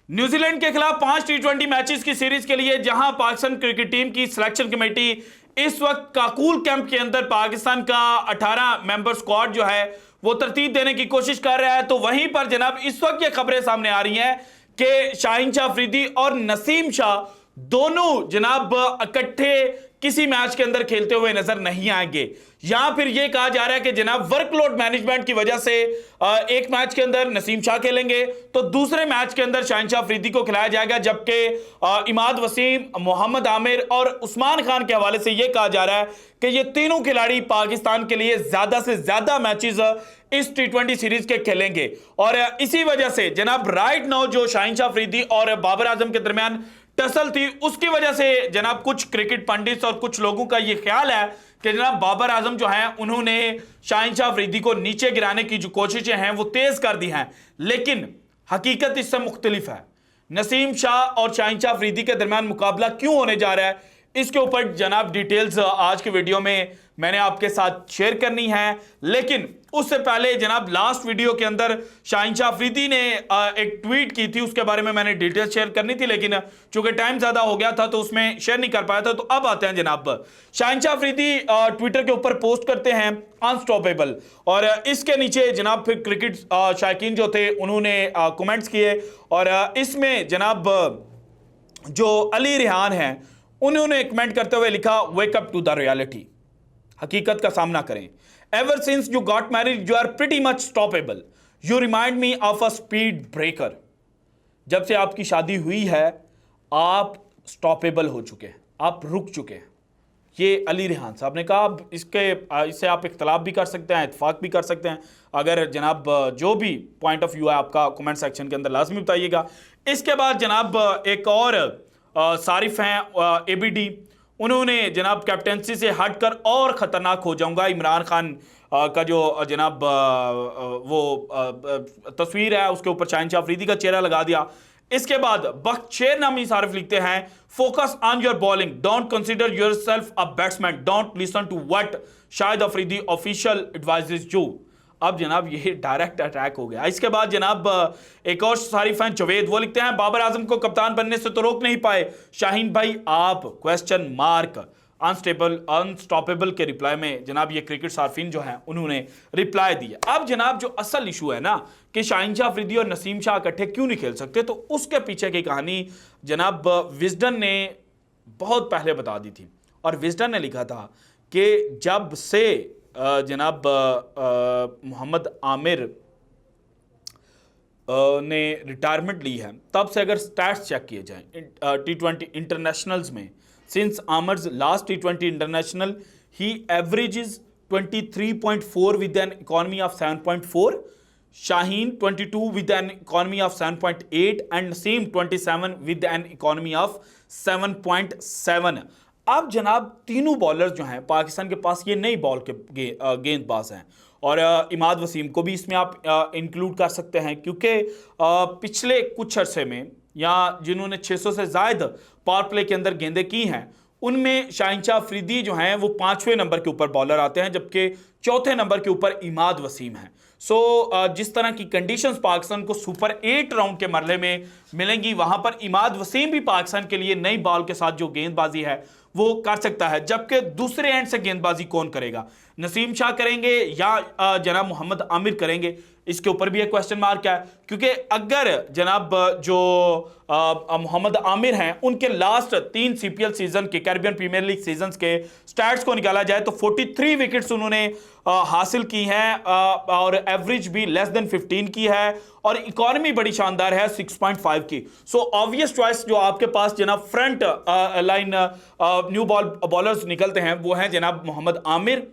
New Zealand के खिलाफ 5 T20 matches की सीरीज के लिए जहां पाकिस्तान क्रिकेट टीम की सिलेक्शन कमेटी इस वक्त काकूल कैंप के अंदर पाकिस्तान का 18 मेंबर स्क्वाड जो है वो तरतीब देने की कोशिश कर रहा है, तो वहीं पर जनाब इस वक्त ये खबरें सामने आ रही हैं कि शाहीन शाह अफरीदी और नसीम शाह दोनों जनाब इकट्ठे किसी मैच के अंदर खेलते हुए नजर नहीं आएंगे। यहां फिर यह कहा जा रहा है कि जनाब वर्कलोड मैनेजमेंट की वजह से एक मैच के अंदर नसीम शाह खेलेंगे तो दूसरे मैच के अंदर शाहीन शाह अफरीदी को खिलाया जाएगा, जबकि इमाद वसीम, मोहम्मद आमिर और उस्मान खान के हवाले से यह कहा जा रहा है कि ये तीनों खिलाड़ी पाकिस्तान के लिए ज्यादा से ज्यादा मैचेस इस T20 सीरीज के खेलेंगे। और इसी वजह से जनाब राइट नाउ जो शाहीन शाह अफरीदी और बाबर आजम के दरमियान टसल थी, उसकी वजह से जनाब कुछ क्रिकेट पंडित और कुछ लोगों का यह ख्याल है कि जनाब बाबर आजम जो हैं उन्होंने शाहीन शाह अफरीदी को नीचे गिराने की जो कोशिशें हैं वो तेज कर दी हैं, लेकिन हकीकत इससे मुख्तलिफ है। नसीम शाह और शाहीन शाह अफरीदी के दरमियान मुकाबला क्यों होने जा रहा है, इसके ऊपर जनाब डिटेल्स आज के वीडियो में मैंने आपके साथ शेयर करनी है। लेकिन उससे पहले जनाब लास्ट वीडियो के अंदर शाहीन शाह अफरीदी ने एक ट्वीट की थी, उसके बारे में मैंने डिटेल्स शेयर करनी थी, लेकिन चूंकि टाइम ज्यादा हो गया था तो उसमें शेयर नहीं कर पाया था। तो अब आते हैं जनाब, शाहीन शाह अफरीदी ट्विटर के ऊपर पोस्ट करते हैं अनस्टॉपेबल, और इसके नीचे जनाब फिर क्रिकेट शायकीन जो थे उन्होंने कमेंट्स किए, और इसमें जनाब जो अली रिहान हैं उन्होंने कमेंट करते हुए लिखा, wake up to the reality, हकीकत का सामना करें। Ever since you got married you are pretty much stoppable, you remind me of a speed breaker. जब से आपकी शादी हुई है आप स्टॉपेबल हो चुके हैं, आप रुक चुके हैं। ये अली रिहान साहब ने कहा। इससे आप इख्तलाफ भी कर सकते हैं, इत्तेफाक भी कर सकते हैं। अगर जनाब जो भी पॉइंट ऑफ व्यू है आपका कमेंट सेक्शन के अंदर लाजमी बताइएगा। इसके बाद जनाब एक और सारिफ हैं एबीडी, उन्होंने जनाब कैप्टेंसी से हटकर और ख़तरनाक हो जाऊंगा, इमरान खान का जो जनाब वो तस्वीर है उसके ऊपर शाहीन शाह अफरीदी का चेहरा लगा दिया। इसके बाद बख्शेर नामी सारिफ लिखते हैं, focus on your bowling, don't consider yourself a batsman, don't listen to what Shahid Afridi official advises you. अब जनाब ये डायरेक्ट अटैक हो गया। इसके बाद जनाब एक और सारिफ हैं जवेद, वो लिखते हैं, बाबर आजम को कप्तान बनने से तो रोक नहीं पाए शाहीन भाई आप क्वेश्चन मार्क अनस्टॉपेबल के रिप्लाई में जनाब ये क्रिकेट सार्फिन जो हैं उन्होंने रिप्लाई दिया। अब जनाब जो असल इशू है ना कि शाहीन शाह अफरीदी और नसीम शाह इकट्ठे क्यों नहीं खेल सकते, तो उसके पीछे की कहानी जनाब विजडन ने बहुत पहले बता दी थी, और विजडन ने लिखा था कि जब से जनाब मोहम्मद आमिर ने रिटायरमेंट ली है तब से अगर स्टैट्स चेक किए जाएं T20 इंटरनेशनल्स में, since Aamir's last T20 international ही averages 23.4 with an economy of 7.4, Shaheen 22 with an economy of 7.8 and Naseem 27 with an economy of 7.7। अब जनाब तीनों बॉलर जो हैं पाकिस्तान के पास ये नई बॉल के गेंदबाज हैं, और इमाद वसीम को भी इसमें आप इंक्लूड कर सकते हैं, क्योंकि पिछले कुछ अरसे में या जिन्होंने 600 से ज़ायद पावर प्ले के अंदर गेंदें की हैं उनमें शाहीन शाह अफरीदी जो हैं वो 5वें नंबर के ऊपर बॉलर आते हैं, जबकि 4थे नंबर के ऊपर इमाद वसीम हैं। जिस तरह की कंडीशंस पाकिस्तान को सुपर 8 राउंड के मरले में मिलेंगी, वहां पर इमाद वसीम भी पाकिस्तान के लिए नई बॉल के साथ जो गेंदबाजी है वो कर सकता है। जबकि दूसरे एंड से गेंदबाजी कौन करेगा, नसीम शाह करेंगे या जनाब मोहम्मद आमिर करेंगे, इसके ऊपर भी एक क्वेश्चन मार्क है। क्योंकि अगर जनाब जो मोहम्मद आमिर हैं उनके लास्ट 3 CPL सीजन के, कैरिबियन प्रीमियर लीग सीजन्स के स्टैट्स को निकाला जाए तो 43 विकेट्स उन्होंने हासिल की हैं, और एवरेज भी लेस देन 15 की है, और इकोनॉमी बड़ी शानदार है 6.5 की। सो ऑब्वियस चॉइस जो आपके पास जनाब फ्रंट लाइन न्यू बॉलर्स निकलते हैं वो हैं जनाब मोहम्मद आमिर,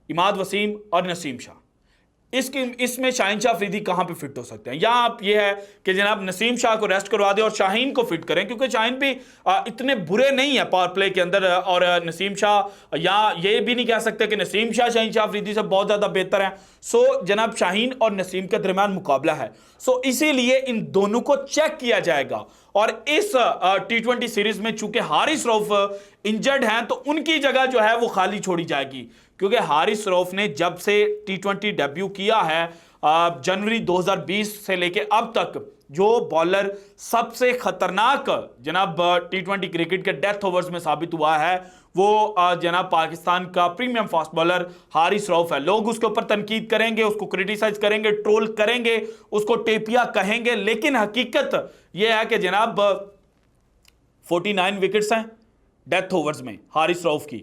इमाद वसीम और नसीम शाह। इसमें शाहीन शाह अफरीदी कहां पे फिट हो सकते हैं, या आप ये है कि जनाब नसीम शाह को रेस्ट करवा दें और शाहीन को फिट करें, क्योंकि शाहीन भी इतने बुरे नहीं है पावर प्ले के अंदर, और नसीम शाह, या ये भी नहीं कह सकते कि नसीम शाह शाहीन शाह अफरीदी से बहुत ज़्यादा बेहतर है। जनाब शाहीन और नसीम के दरमियान मुकाबला है, इसीलिए इन दोनों को चेक किया जाएगा। और इस T20 सीरीज में चूंकि हारिस रऊफ इंजर्ड हैं तो उनकी जगह जो है वो खाली छोड़ी जाएगी, क्योंकि हारिस रऊफ ने जब से T20 डेब्यू किया है जनवरी 2020 से लेके अब तक जो बॉलर सबसे खतरनाक जनाब टी20 क्रिकेट के डेथ ओवर्स में साबित हुआ है वो जनाब पाकिस्तान का premium fast bowler Haris Rauf है। लोग उसके ऊपर तनकीद करेंगे, उसको क्रिटिसाइज करेंगे, ट्रोल करेंगे, उसको टेपिया कहेंगे, लेकिन हकीकत यह है कि जनाब 49 विकेट्स हैं डेथ ओवर्स में हारिस रऊफ की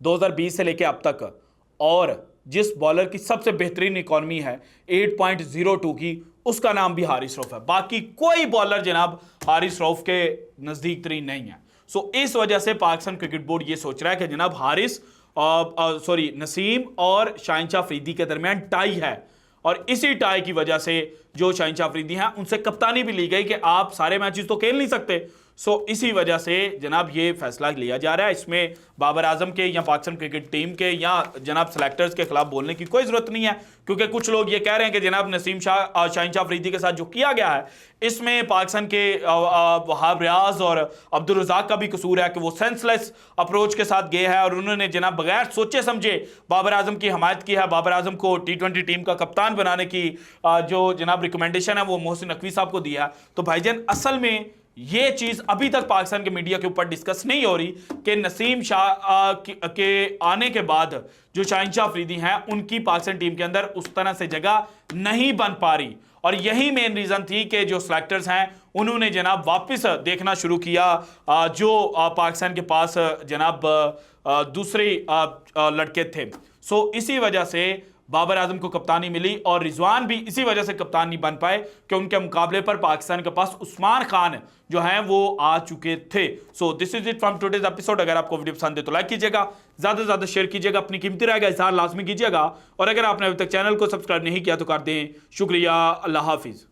2020 से लेकर अब तक, और जिस बॉलर की सबसे बेहतरीन इकॉनमी है 8.02 की, उसका नाम भी हारिस रऊफ है। बाकी कोई बॉलर जनाब हारिस रऊफ के नजदीक तरीन नहीं है। सो इस वजह से पाकिस्तान क्रिकेट बोर्ड ये सोच रहा है कि जनाब नसीम और शाहीन शाह अफरीदी के दरमियान टाई है, और इसी टाई की वजह से जो शाहीन शाह अफरीदी हैं उनसे कप्तानी भी ली गई कि आप सारे मैचेस तो खेल नहीं सकते। सो इसी वजह से जनाब ये फैसला लिया जा रहा है। इसमें बाबर आजम के या पाकिस्तान क्रिकेट टीम के या जनाब सेलेक्टर्स के खिलाफ बोलने की कोई जरूरत नहीं है, क्योंकि कुछ लोग ये कह रहे हैं कि जनाब नसीम शाहीन शाह अफरीदी के साथ जो किया गया है इसमें पाकिस्तान के वहाब रियाज और अब्दुल रज़ाक का भी कसूर है कि वो सेंसलेस अप्रोच के साथ गए हैं और उन्होंने जनाब बगैर सोचे समझे बाबर आजम की हमायत की है। बाबर आजम को टी20 टीम का कप्तान बनाने की जो जनाब रिकमेंडेशन है वो मोहसिन नकवी साहब को दिया है। तो भाईजान असल में ये चीज अभी तक पाकिस्तान के मीडिया के ऊपर डिस्कस नहीं हो रही कि नसीम शाह के आने के बाद जो शाहीन शाह अफरीदी हैं उनकी पाकिस्तान टीम के अंदर उस तरह से जगह नहीं बन पा रही, और यही मेन रीजन थी कि जो सेलेक्टर्स हैं उन्होंने जनाब वापस देखना शुरू किया जो पाकिस्तान के पास जनाब दूसरे लड़के थे। सो इसी वजह से बाबर आजम को कप्तानी मिली और रिजवान भी इसी वजह से कप्तान नहीं बन पाए कि उनके मुकाबले पर पाकिस्तान के पास उस्मान खान जो हैं वो आ चुके थे। So this is it from today's episode. अगर आपको वीडियो पसंद है तो लाइक कीजिएगा, ज्यादा से ज्यादा शेयर कीजिएगा, अपनी कीमती राय का इज़हार लाजमी कीजिएगा, और अगर आपने अभी तक चैनल को सब्सक्राइब नहीं किया तो कर दें। शुक्रिया, अल्लाह हाफिज।